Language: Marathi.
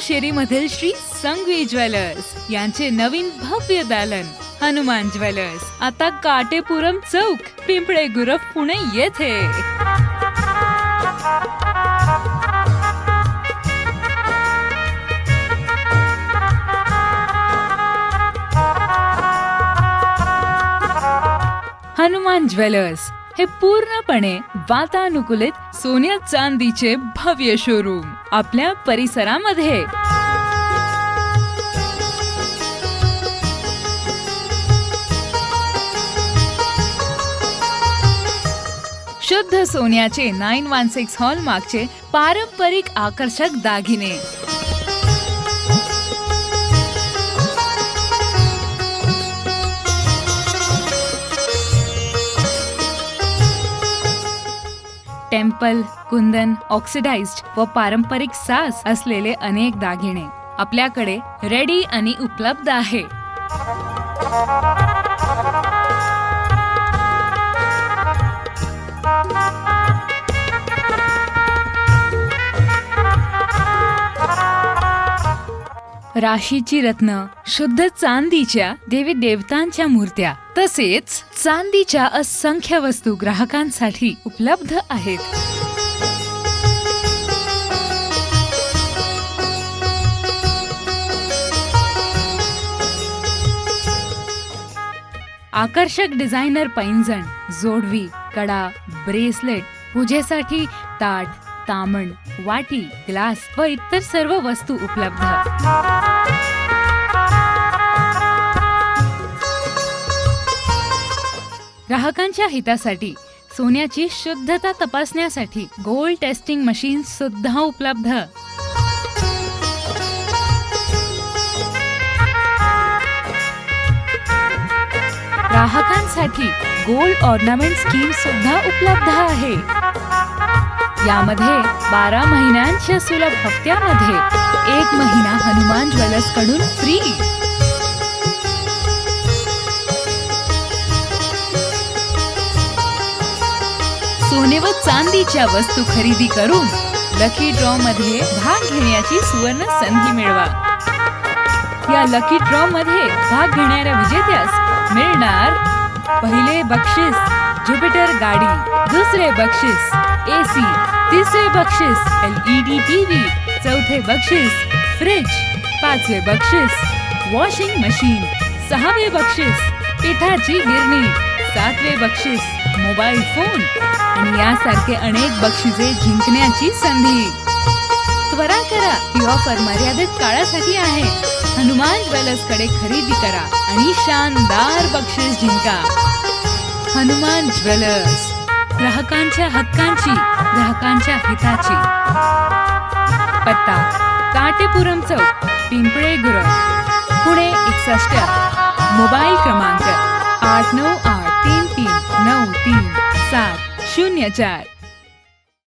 शेरीमधील श्री संघवी ज्वेलर्स यांचे नवीन भव्य दालन हनुमान ज्वेलर्स आता काटेपुरम चौक, पिंपळे गुरव, पुणे येथे. हनुमान ज्वेलर्स हे पूर्णपणे वातानुकूलित सोन्या चांदीचे भव्य शोरूम आपल्या परिसरामध्ये. शुद्ध सोन्याचे 916 हॉलमार्कचे पारंपरिक आकर्षक दागिने, टेम्पल, कुंदन, ऑक्सिडाइज्ड व पारंपरिक साज असलेले अनेक दागिने आपल्याकडे रेडी आणि उपलब्ध आहे. राशीची रत्न, शुद्ध चांदीच्या देवी देवतांच्या मूर्त्या तसेच चांदीच्या असंख्य वस्तू ग्राहकांसाठी उपलब्ध आहेत. आकर्षक डिझायनर पैंजण, जोडवी, कडा, ब्रेसलेट, पूजेसाठी ताट, तामण, वाटी, ग्लास व इतर सर्व वस्तू उपलब्ध. ग्राहकांच्या हितासाठी सोन्याची शुद्धता तपासण्यासाठी गोल्ड टेस्टिंग मशीन सुद्धा उपलब्ध. ग्राहकांसाठी गोल्ड ऑर्नामेंट स्कीम सुद्धा उपलब्ध आहे. यामध्ये 12 महिन्यांच्या सुलभ हप्त्यामध्ये 1 महिना हनुमान ज्वेलर्स कडून फ्री. सोने व चांदीच्या वस्तू खरेदी करून लकी ड्रॉ मध्ये भाग घेण्याची सुवर्ण संधी मिळवा. या लकी ड्रॉ मध्ये भाग घेणाऱ्या विजेत्यास मिळणार पहिले बक्षीस ज्युपिटर गाडी, दुसरे बक्षीस AC, तिसरे बक्षीस LED TV, चौथे बक्षीस फ्रिज, पाचवे बक्षीस वॉशिंग मशीन, सहावे बक्षीस पिठाची गिरणी, सातवे बक्षीस मोबाईल फोन आणि यासारखे अनेक बक्षिसे जिंकण्याची संधी. त्वरा करा, ही ऑफर मर्यादित काळासाठी आहे. हनुमान ज्वेलर्स कडे खरेदी करा आणि शानदार बक्षीस जिंका. हनुमान ज्वेलर्स, ग्राहकांच्या हक्कांची, ग्राहकांच्या हिताची. पत्ता काटेपुरम चौक, पिंपळे गुरव, पुणे 61. मोबाईल क्रमांक 8983393704.